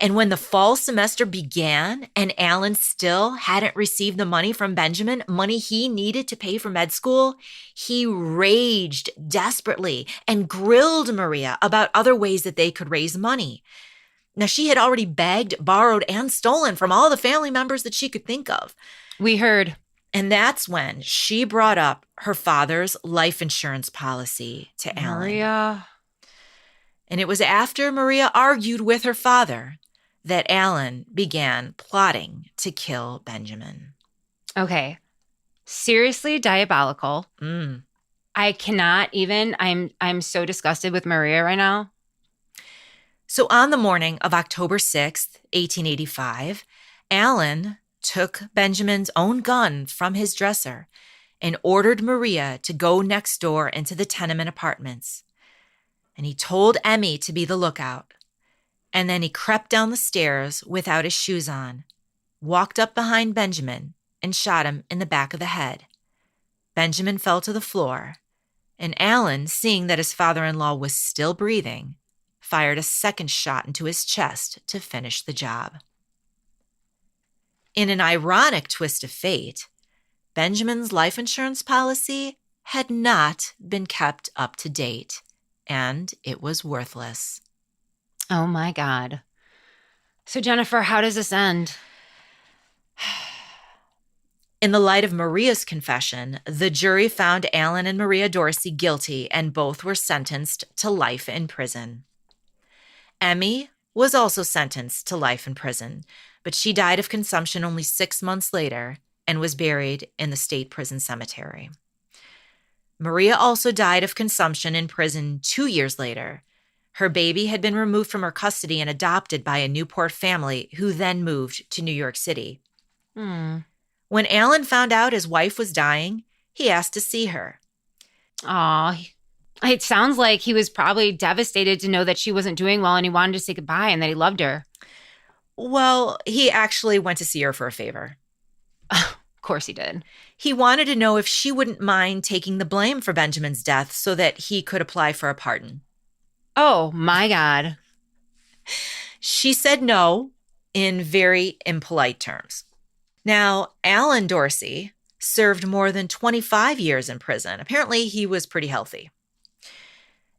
And when the fall semester began and Alan still hadn't received the money from Benjamin, money he needed to pay for med school, he raged desperately and grilled Maria about other ways that they could raise money. Now, she had already begged, borrowed, and stolen from all the family members that she could think of. We heard. And that's when she brought up her father's life insurance policy to Alan. Maria. And it was after Maria argued with her father that Alan began plotting to kill Benjamin. Okay. Seriously diabolical. I cannot even. I'm so disgusted with Maria right now. So on the morning of October 6th, 1885, Alan took Benjamin's own gun from his dresser and ordered Maria to go next door into the tenement apartments. And he told Emmy to be the lookout. And then he crept down the stairs without his shoes on, walked up behind Benjamin, and shot him in the back of the head. Benjamin fell to the floor, and Alan, seeing that his father-in-law was still breathing, fired a second shot into his chest to finish the job. In an ironic twist of fate, Benjamin's life insurance policy had not been kept up to date, and it was worthless. Oh my God. So Jennifer, how does this end? In the light of Maria's confession, the jury found Alan and Maria Dorsey guilty, and both were sentenced to life in prison. Emmy was also sentenced to life in prison, but she died of consumption only 6 months later and was buried in the state prison cemetery. Maria also died of consumption in prison 2 years later. Her baby had been removed from her custody and adopted by a Newport family who then moved to New York City. When Alan found out his wife was dying, he asked to see her. Aw, it sounds like he was probably devastated to know that she wasn't doing well and he wanted to say goodbye and that he loved her. Well, he actually went to see her for a favor. Of course he did. He wanted to know if she wouldn't mind taking the blame for Benjamin's death so that he could apply for a pardon. Oh, my God. She said no in very impolite terms. Now, Alan Dorsey served more than 25 years in prison. Apparently, he was pretty healthy.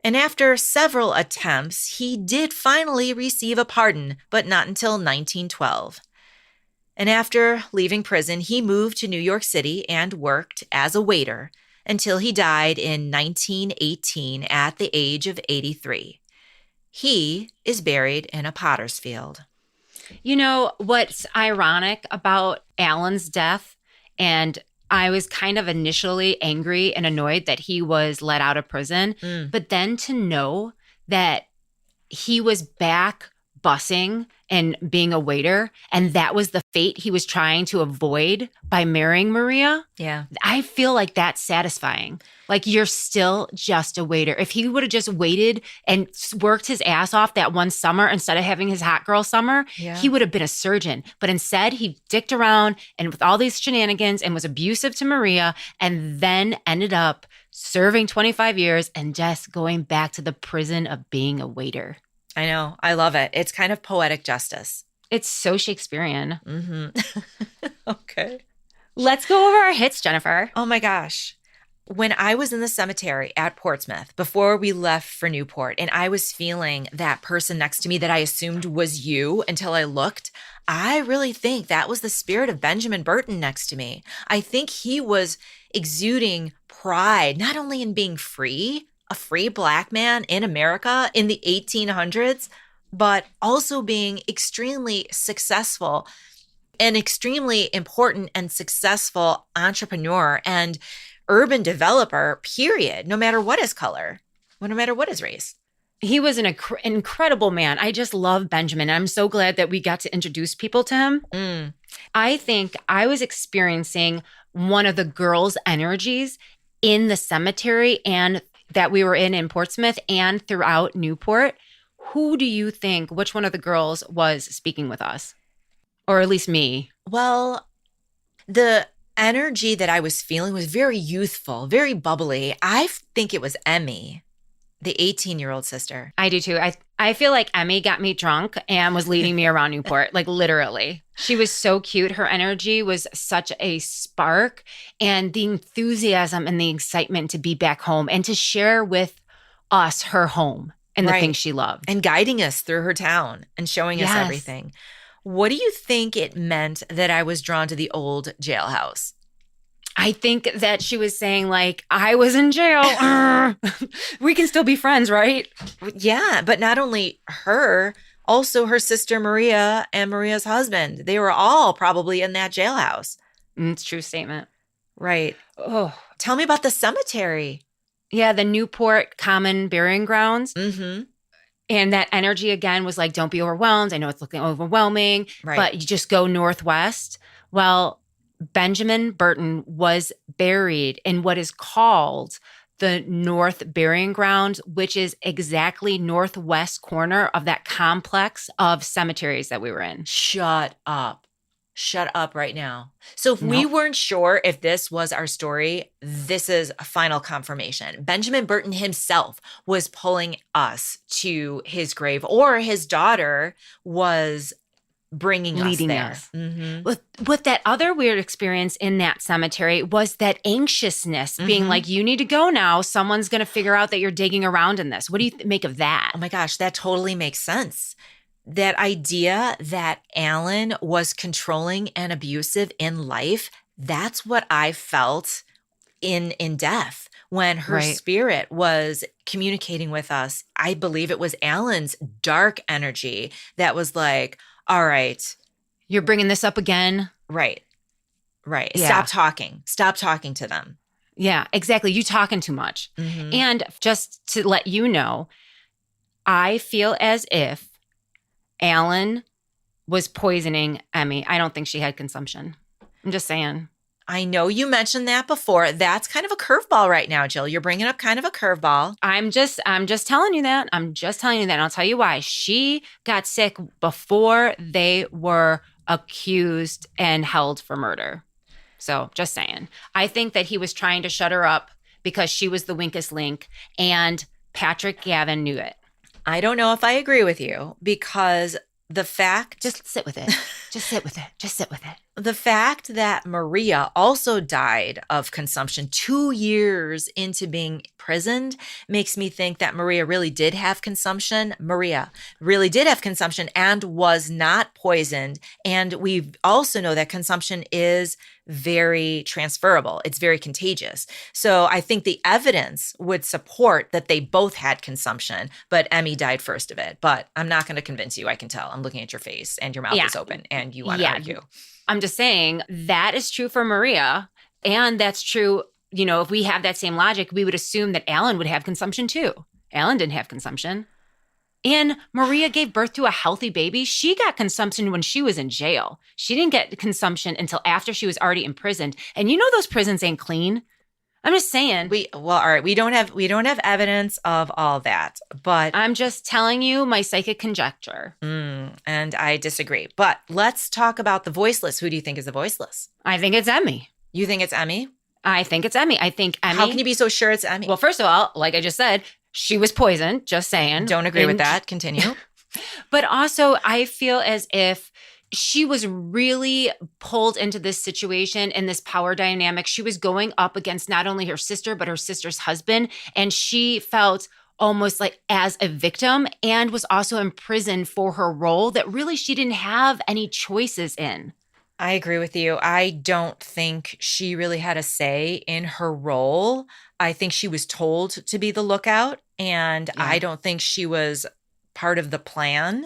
And after several attempts, he did finally receive a pardon, but not until 1912. And after leaving prison, he moved to New York City and worked as a waiter until he died in 1918 at the age of 83. He is buried in a potter's field. You know what's ironic about Alan's death? And I was kind of initially angry and annoyed that he was let out of prison. But then to know that he was back bussing and being a waiter, and that was the fate he was trying to avoid by marrying Maria. Yeah. I feel like that's satisfying. Like, you're still just a waiter. If he would have just waited and worked his ass off that one summer instead of having his hot girl summer, he would have been a surgeon. But instead, he dicked around and with all these shenanigans and was abusive to Maria, and then ended up serving 25 years and just going back to the prison of being a waiter. I know. I love it. It's kind of poetic justice. It's so Shakespearean. Okay. Let's go over our hits, Jennifer. Oh my gosh. When I was in the cemetery at Portsmouth before we left for Newport, and I was feeling that person next to me that I assumed was you until I looked, I really think that was the spirit of Benjamin Burton next to me. I think he was exuding pride, not only in being free, a free Black man in America in the 1800s, but also being extremely successful, an extremely important and successful entrepreneur and urban developer, period, no matter what his color, no matter what his race. He was an incredible man. I just love Benjamin. I'm so glad that we got to introduce people to him. I think I was experiencing one of the girls' energies in the cemetery and that we were in Portsmouth and throughout Newport. Who do you think, which one of the girls was speaking with us? Or at least me? Well, the energy that I was feeling was very youthful, very bubbly. I think it was Emmy, the 18-year-old sister. I do too. I feel like Emmy got me drunk and was leading me around Newport, like literally. She was so cute. Her energy was such a spark, and the enthusiasm and the excitement to be back home and to share with us her home and the things she loved. And guiding us through her town and showing us everything. What do you think it meant that I was drawn to the old jailhouse? I think that she was saying, like, I was in jail. We can still be friends, right? Yeah, but not only her, also her sister Maria and Maria's husband. They were all probably in that jailhouse. It's a true statement. Right. Oh, tell me about the cemetery. Yeah, the Newport Common Burying Grounds. Mm-hmm. And that energy again was like, don't be overwhelmed. I know it's looking overwhelming, but you just go northwest. Well, Benjamin Burton was buried in what is called the North Burying Ground, which is exactly northwest corner of that complex of cemeteries that we were in. Shut up. Shut up right now. So if we weren't sure if this was our story, this is a final confirmation. Benjamin Burton himself was pulling us to his grave, or his daughter was bringing leading us there. Us. Mm-hmm. With that other weird experience in that cemetery was that anxiousness, being like, you need to go now. Someone's going to figure out that you're digging around in this. What do you make of that? Oh my gosh, that totally makes sense. That idea that Alan was controlling and abusive in life, that's what I felt in death when her spirit was communicating with us. I believe it was Alan's dark energy that was like, all right. You're bringing this up again? Right. Yeah. Stop talking to them. Yeah, exactly. You talking too much. Mm-hmm. And just to let you know, I feel as if Alan was poisoning Emmy. I don't think she had consumption. I'm just saying. I know you mentioned that before. That's kind of a curveball right now, Jill. You're bringing up kind of a curveball. I'm just telling you that. I'm just telling you that. And I'll tell you why. She got sick before they were accused and held for murder. So just saying. I think that he was trying to shut her up because she was the weakest link, and Patrick Gavin knew it. I don't know if I agree with you, because the fact... Just sit with it. Just sit with it. Just sit with it. The fact that Maria also died of consumption 2 years into being imprisoned makes me think that Maria really did have consumption. Maria really did have consumption and was not poisoned. And we also know that consumption is very transferable. It's very contagious. So I think the evidence would support that they both had consumption, but Emmy died first of it. But I'm not going to convince you. I can tell. I'm looking at your face and your mouth is open and you want to argue. I'm just saying that is true for Maria. And that's true, if we have that same logic, we would assume that Alan would have consumption too. Alan didn't have consumption. And Maria gave birth to a healthy baby. She got consumption when she was in jail. She didn't get consumption until after she was already imprisoned. And those prisons ain't clean. I'm just saying. All right. We don't have evidence of all that, but I'm just telling you my psychic conjecture. And I disagree. But let's talk about the voiceless. Who do you think is the voiceless? I think it's Emmy. You think it's Emmy? I think it's Emmy. I think Emmy. How can you be so sure it's Emmy? Well, first of all, like I just said, she was poisoned. Just saying. Don't agree with that. Continue. But also, I feel as if She was really pulled into this situation and this power dynamic. She was going up against not only her sister, but her sister's husband. And she felt almost like as a victim and was also imprisoned for her role that really she didn't have any choices in. I agree with you. I don't think she really had a say in her role. I think she was told to be the lookout, and I don't think she was part of the plan.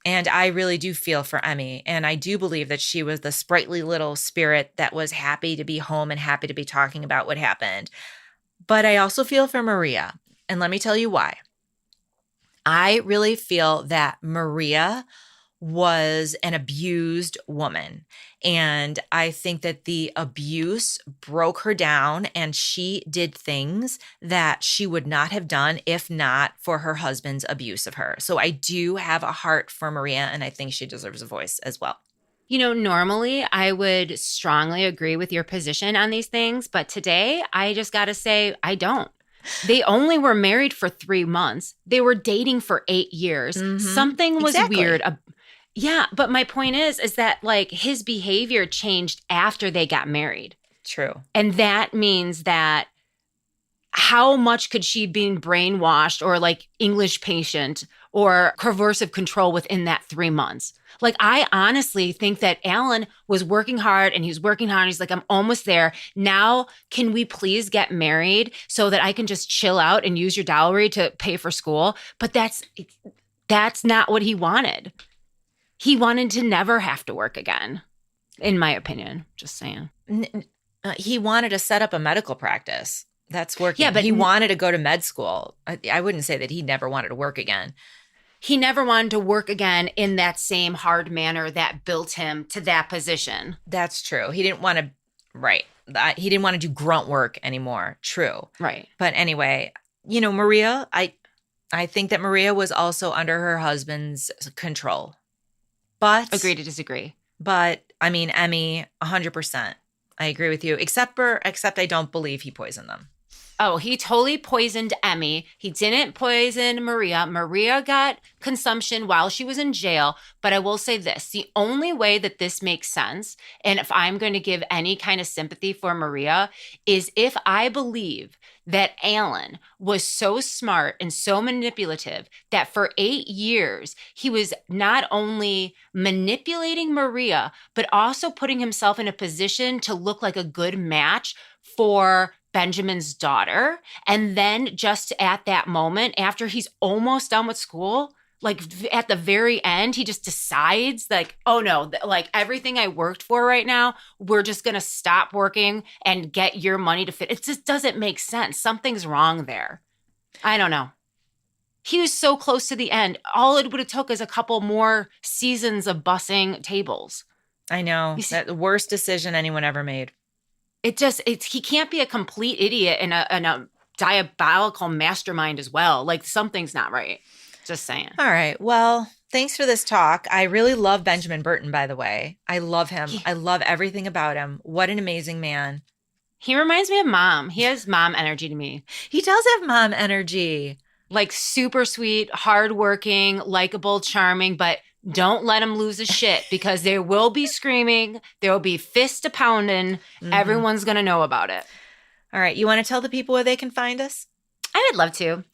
And I really do feel for Emmy. And I do believe that she was the sprightly little spirit that was happy to be home and happy to be talking about what happened. But I also feel for Maria. And let me tell you why. I really feel that Maria was an abused woman. And I think that the abuse broke her down, and she did things that she would not have done if not for her husband's abuse of her. So I do have a heart for Maria, and I think she deserves a voice as well. You know, normally I would strongly agree with your position on these things, but today I just got to say I don't. They only were married for 3 months. They were dating for 8 years. Something was weird. Yeah, but my point is that like his behavior changed after they got married. True. And that means that how much could she be brainwashed or like English patient or coercive control within that 3 months? Like, I honestly think that Alan was working hard and he was working hard. He's like, I'm almost there. Now, can we please get married so that I can just chill out and use your dowry to pay for school? But that's not what he wanted. He wanted to never have to work again, in my opinion. Just saying. He wanted to set up a medical practice. That's working. Yeah, but he wanted to go to med school. I wouldn't say that he never wanted to work again. He never wanted to work again in that same hard manner that built him to that position. That's true. He didn't want to, right. He didn't want to do grunt work anymore. True. Right. But anyway, you know, Maria, I think that Maria was also under her husband's control. But agree to disagree. But I mean, Emmy, 100%. I agree with you, except I don't believe he poisoned them. Oh, he totally poisoned Emmy. He didn't poison Maria. Maria got consumption while she was in jail. But I will say this, the only way that this makes sense, and if I'm going to give any kind of sympathy for Maria, is if I believe that Alan was so smart and so manipulative that for 8 years, he was not only manipulating Maria, but also putting himself in a position to look like a good match for Benjamin's daughter. And then just at that moment, after he's almost done with school, like at the very end, he just decides like, oh no, like everything I worked for right now, we're just going to stop working and get your money to fit. It just doesn't make sense. Something's wrong there. I don't know. He was so close to the end. All it would have took is a couple more seasons of bussing tables. I know. That's the worst decision anyone ever made. He can't be a complete idiot and a diabolical mastermind as well. Like something's not right. Just saying. All right. Well, thanks for this talk. I really love Benjamin Burton, by the way. I love him. I love everything about him. What an amazing man. He reminds me of Mom. He has mom energy to me. He does have mom energy. Like super sweet, hardworking, likable, charming, but don't let him lose his shit because there will be screaming. There will be fist a pounding. Mm-hmm. Everyone's going to know about it. All right. You want to tell the people where they can find us? I would love to.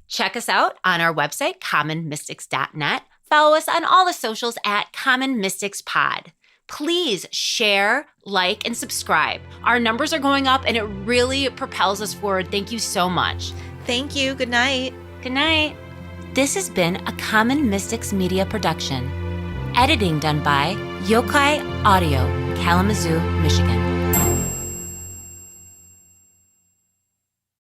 Check us out on our website, commonmystics.net. Follow us on all the socials at Common Mystics Pod. Please share, like, and subscribe. Our numbers are going up and it really propels us forward. Thank you so much. Thank you. Good night. Good night. This has been a Common Mystics Media production. Editing done by Yokai Audio, Kalamazoo, Michigan.